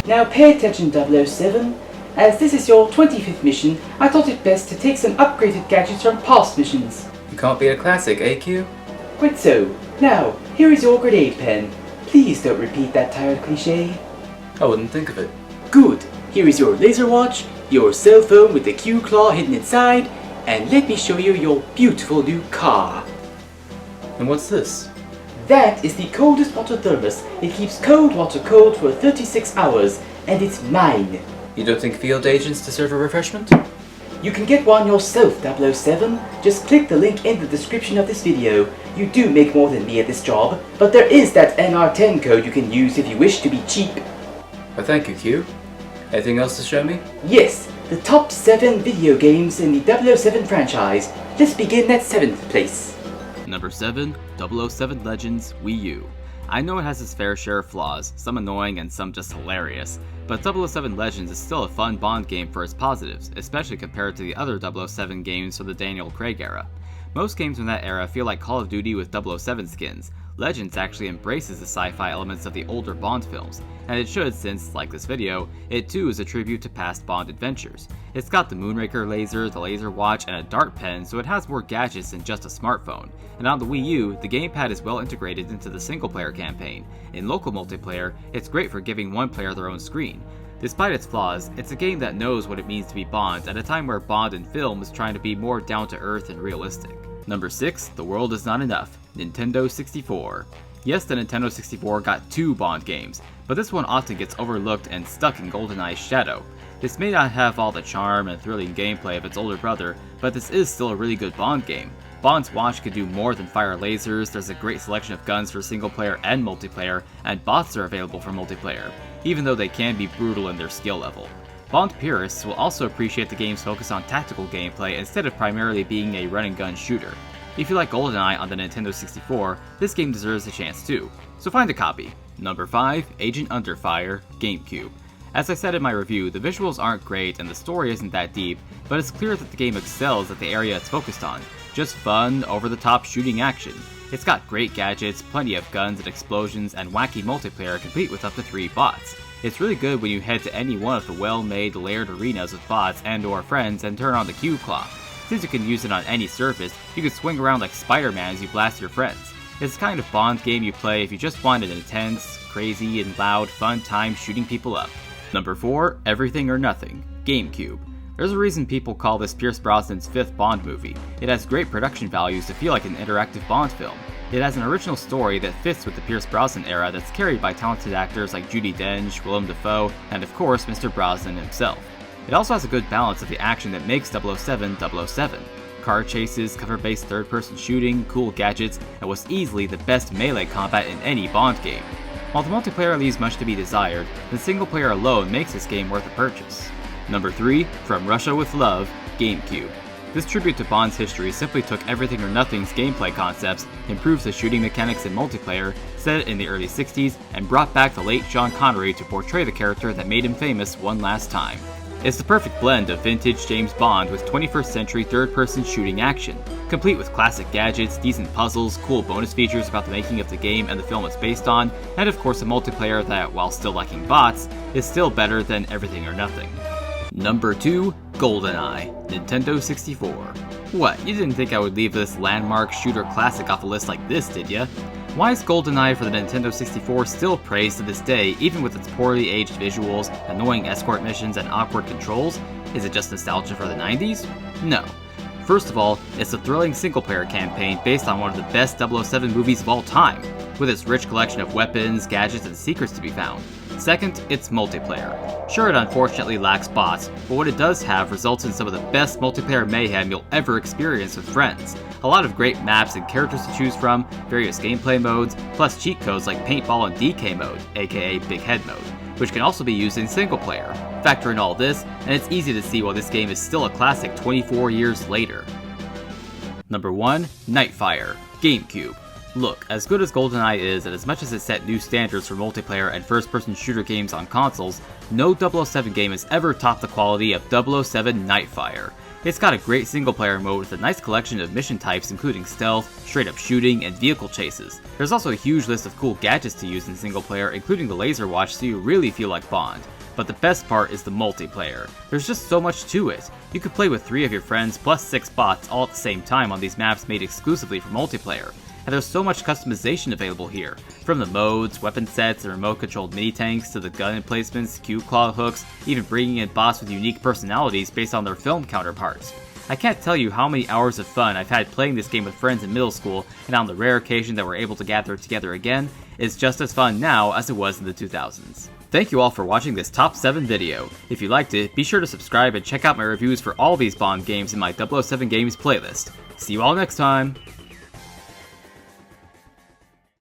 Now pay attention 007, as this is your 25th mission, I thought it best to take some upgraded gadgets from past missions. You can't be a classic, AQ? Quite so. Now, here is your grenade pen. Please don't repeat that tired cliché. I wouldn't think of it. Good. Here is your laser watch, your cell phone with the Q claw hidden inside, and let me show you your beautiful new car. And what's this? That is the coldest water thermos. It keeps cold water cold for 36 hours, and it's mine. You don't think field agents deserve a refreshment? You can get one yourself, 007. Just click the link in the description of this video. You do make more than me at this job, but there is that NR10 code you can use if you wish to be cheap. Well, thank you, Q. Anything else to show me? Yes, the top 7 video games in the 007 franchise. Let's begin at 7th place. Number 7, 007 Legends Wii U. I know it has its fair share of flaws, some annoying and some just hilarious, but 007 Legends is still a fun Bond game for its positives, especially compared to the other 007 games from the Daniel Craig era. Most games from that era feel like Call of Duty with 007 skins. Legends actually embraces the sci-fi elements of the older Bond films, and it should since, like this video, it too is a tribute to past Bond adventures. It's got the Moonraker laser, the laser watch, and a dart pen, so it has more gadgets than just a smartphone. And on the Wii U, the gamepad is well integrated into the single-player campaign. In local multiplayer, it's great for giving one player their own screen. Despite its flaws, it's a game that knows what it means to be Bond at a time where Bond in film is trying to be more down-to-earth and realistic. Number 6, The World Is Not Enough, Nintendo 64. Yes, the Nintendo 64 got 2 Bond games, but this one often gets overlooked and stuck in GoldenEye's shadow. This may not have all the charm and thrilling gameplay of its older brother, but this is still a really good Bond game. Bond's watch could do more than fire lasers, there's a great selection of guns for single player and multiplayer, and bots are available for multiplayer, even though they can be brutal in their skill level. Bond purists will also appreciate the game's focus on tactical gameplay instead of primarily being a run-and-gun shooter. If you like GoldenEye on the Nintendo 64, this game deserves a chance too, so find a copy. Number 5, Agent Under Fire, GameCube. As I said in my review, the visuals aren't great and the story isn't that deep, but it's clear that the game excels at the area it's focused on. Just fun, over-the-top shooting action. It's got great gadgets, plenty of guns and explosions, and wacky multiplayer complete with up to 3 bots. It's really good when you head to any one of the well-made layered arenas with bots and or friends and turn on the Q Claw. Since you can use it on any surface, you can swing around like Spider-Man as you blast your friends. It's the kind of Bond game you play if you just want an intense, crazy, and loud, fun time shooting people up. Number 4, Everything or Nothing, GameCube. There's a reason people call this Pierce Brosnan's 5th Bond movie. It has great production values to feel like an interactive Bond film. It has an original story that fits with the Pierce Brosnan era that's carried by talented actors like Judi Dench, Willem Dafoe, and of course Mr. Brosnan himself. It also has a good balance of the action that makes 007 007. Car chases, cover-based third-person shooting, cool gadgets, and was easily the best melee combat in any Bond game. While the multiplayer leaves much to be desired, the single player alone makes this game worth a purchase. Number 3, From Russia with Love, GameCube. This tribute to Bond's history simply took Everything or Nothing's gameplay concepts, improved the shooting mechanics in multiplayer, set it in the early 60s, and brought back the late Sean Connery to portray the character that made him famous one last time. It's the perfect blend of vintage James Bond with 21st century third-person shooting action, complete with classic gadgets, decent puzzles, cool bonus features about the making of the game and the film it's based on, and of course a multiplayer that, while still lacking bots, is still better than Everything or Nothing. Number 2, GoldenEye, Nintendo 64. What, you didn't think I would leave this landmark shooter classic off a list like this, did ya? Why is GoldenEye for the Nintendo 64 still praised to this day, even with its poorly aged visuals, annoying escort missions, and awkward controls? Is it just nostalgia for the 90s? No. First of all, it's a thrilling single-player campaign based on one of the best 007 movies of all time, with its rich collection of weapons, gadgets, and secrets to be found. Second, it's multiplayer. Sure, it unfortunately lacks bots, but what it does have results in some of the best multiplayer mayhem you'll ever experience with friends. A lot of great maps and characters to choose from, various gameplay modes, plus cheat codes like Paintball and DK mode, aka Big Head mode, which can also be used in single player. Factor in all this, and it's easy to see why this game is still a classic 24 years later. Number 1, Nightfire, GameCube. Look, as good as GoldenEye is, and as much as it set new standards for multiplayer and first-person shooter games on consoles, no 007 game has ever topped the quality of 007 Nightfire. It's got a great single player mode with a nice collection of mission types including stealth, straight up shooting, and vehicle chases. There's also a huge list of cool gadgets to use in single player, including the laser watch, so you really feel like Bond. But the best part is the multiplayer. There's just so much to it. You could play with 3 of your friends plus 6 bots all at the same time on these maps made exclusively for multiplayer. And there's so much customization available here. From the modes, weapon sets, and remote controlled mini tanks to the gun emplacements, Q-claw hooks, even bringing in bots with unique personalities based on their film counterparts. I can't tell you how many hours of fun I've had playing this game with friends in middle school, and on the rare occasion that we're able to gather together again, it's just as fun now as it was in the 2000s. Thank you all for watching this top 7 video. If you liked it, be sure to subscribe and check out my reviews for all these Bond games in my 007 Games playlist. See you all next time!